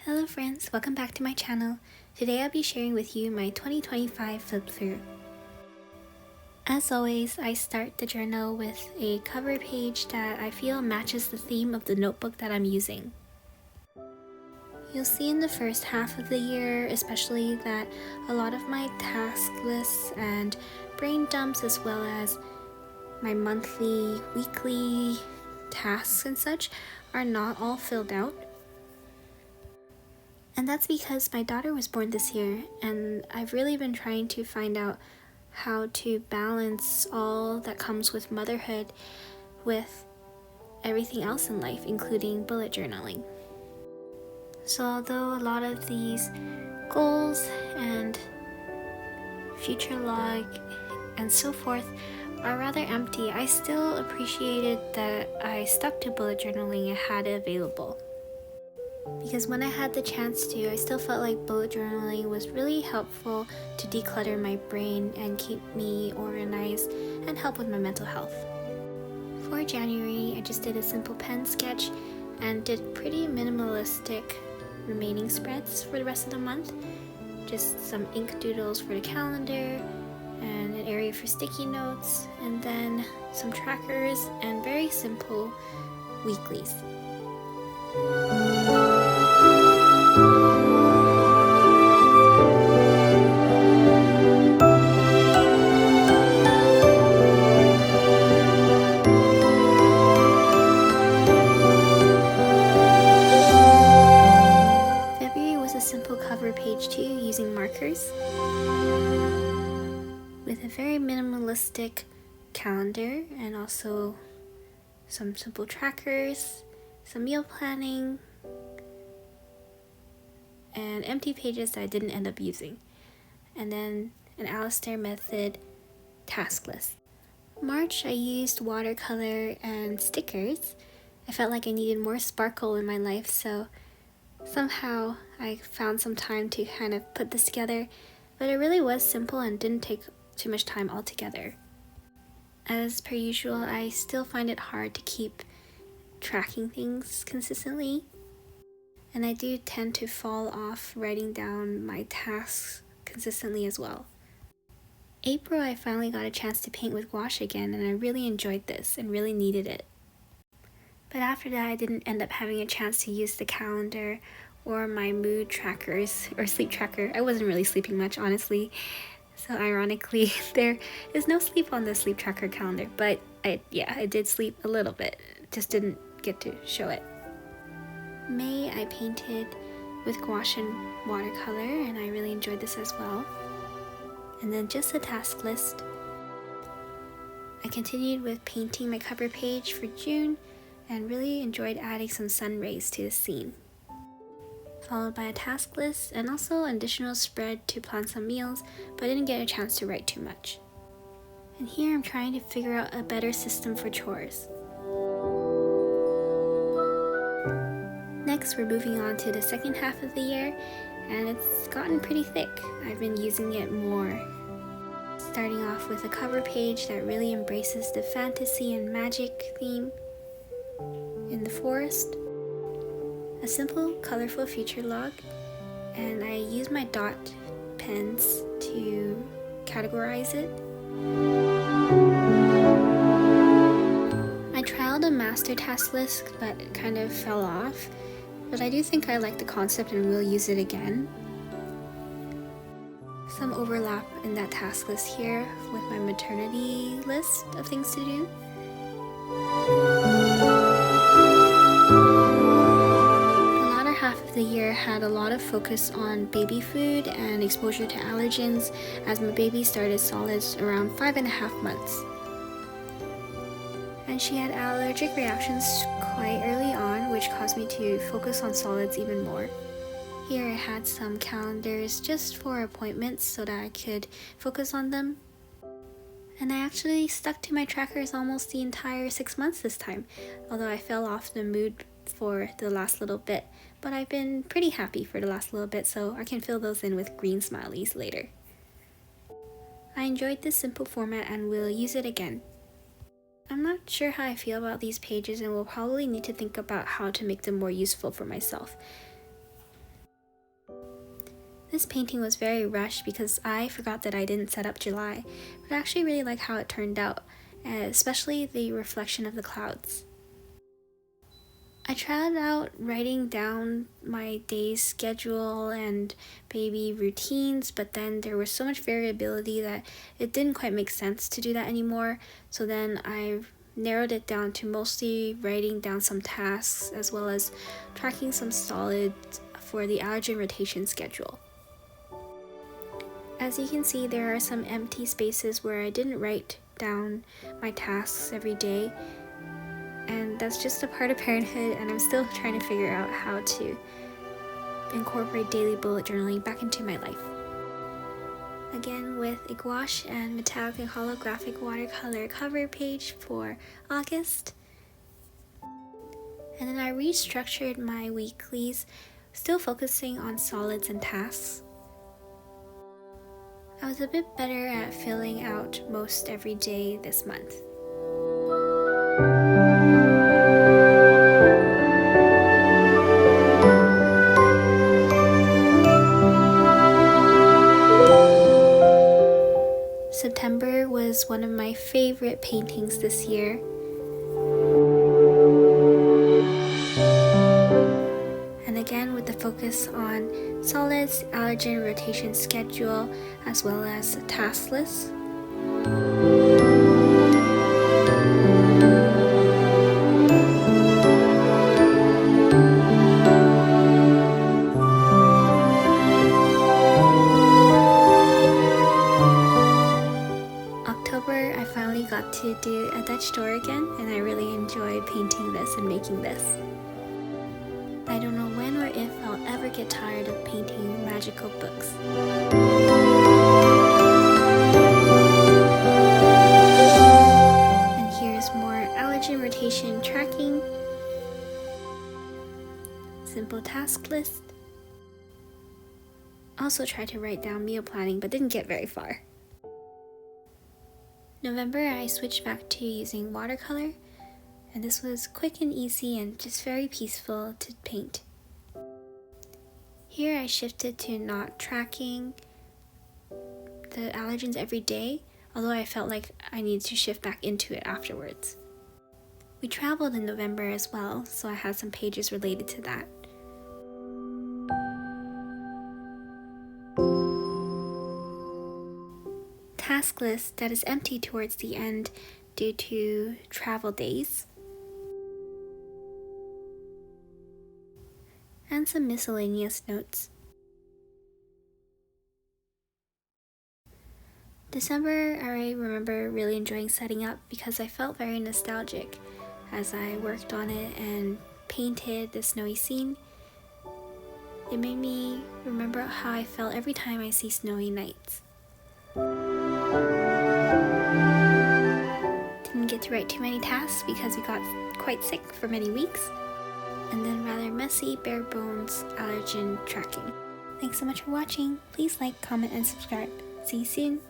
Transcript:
Hello friends, welcome back to my channel. Today I'll be sharing with you my 2025 flip through. As always, I start the journal with a cover page that I feel matches the theme of the notebook that I'm using. You'll see in the first half of the year especially that a lot of my task lists and brain dumps as well as my monthly, weekly tasks and such are not all filled out. And that's because my daughter was born this year, and I've really been trying to find out how to balance all that comes with motherhood with everything else in life, including bullet journaling. So although a lot of these goals and future log and so forth are rather empty, I still appreciated that I stuck to bullet journaling and had it available. Because when I had the chance to, I still felt like bullet journaling was really helpful to declutter my brain and keep me organized and help with my mental health. For January, I just did a simple pen sketch and did pretty minimalistic remaining spreads for the rest of the month. Just some ink doodles for the calendar and an area for sticky notes, and then some trackers and very simple weeklies. Page 2 using markers with a very minimalistic calendar and also some simple trackers, some meal planning, and empty pages that I didn't end up using, and then an Alistair method task list. March, I used watercolor and stickers. I felt like I needed more sparkle in my life, so somehow I found some time to kind of put this together, but it really was simple and didn't take too much time altogether. As per usual, I still find it hard to keep tracking things consistently, and I do tend to fall off writing down my tasks consistently as well. April, I finally got a chance to paint with washi again, and I really enjoyed this and really needed it. But after that, I didn't end up having a chance to use the calendar or my mood trackers or sleep tracker. I wasn't really sleeping much, honestly. So ironically, there is no sleep on the sleep tracker calendar, but I did sleep a little bit. Just didn't get to show it. May, I painted with gouache and watercolor, and I really enjoyed this as well. And then just a task list. I continued with painting my cover page for June, and really enjoyed adding some sun rays to the scene. Followed by a task list and also an additional spread to plan some meals, but I didn't get a chance to write too much. And here I'm trying to figure out a better system for chores. Next, we're moving on to the second half of the year, and it's gotten pretty thick. I've been using it more. Starting off with a cover page that really embraces the fantasy and magic theme in the forest, a simple colorful future log, and I use my dot pens to categorize it. I trialed a master task list but it kind of fell off, but I do think I like the concept and will use it again. Some overlap in that task list here with my maternity list of things to do. The year had a lot of focus on baby food and exposure to allergens, as my baby started solids around 5.5 months. And she had allergic reactions quite early on, which caused me to focus on solids even more. Here I had some calendars just for appointments so that I could focus on them. And I actually stuck to my trackers almost the entire 6 months this time, although I fell off the mood for the last little bit. But I've been pretty happy for the last little bit, so I can fill those in with green smileys later. I enjoyed this simple format and will use it again. I'm not sure how I feel about these pages and will probably need to think about how to make them more useful for myself. This painting was very rushed because I forgot that I didn't set up July, but I actually really like how it turned out, especially the reflection of the clouds. I tried out writing down my day's schedule and baby routines, but then there was so much variability that it didn't quite make sense to do that anymore. So then I narrowed it down to mostly writing down some tasks as well as tracking some solids for the allergen rotation schedule. As you can see, there are some empty spaces where I didn't write down my tasks every day. And that's just a part of parenthood, and I'm still trying to figure out how to incorporate daily bullet journaling back into my life. Again, with a gouache and metallic and holographic watercolor cover page for August. And then I restructured my weeklies, still focusing on solids and tasks. I was a bit better at filling out most every day this month. September was one of my favorite paintings this year. And again, with the focus on solids, allergen rotation schedule, as well as a task list. I finally got to do a Dutch door again, and I really enjoyed painting this and making this. I don't know when or if I'll ever get tired of painting magical books. And here's more allergen rotation tracking, simple task list. Also tried to write down meal planning but didn't get very far. November, I switched back to using watercolor, and this was quick and easy and just very peaceful to paint. Here I shifted to not tracking the allergens every day, although I felt like I needed to shift back into it afterwards. We traveled in November as well, so I had some pages related to that. Task list that is empty towards the end due to travel days. And some miscellaneous notes. December, I remember really enjoying setting up because I felt very nostalgic as I worked on it and painted the snowy scene. It made me remember how I felt every time I see snowy nights. Didn't get to write too many tasks because we got quite sick for many weeks. And then rather messy, bare bones allergen tracking. Thanks so much for watching. Please like, comment, and subscribe. See you soon.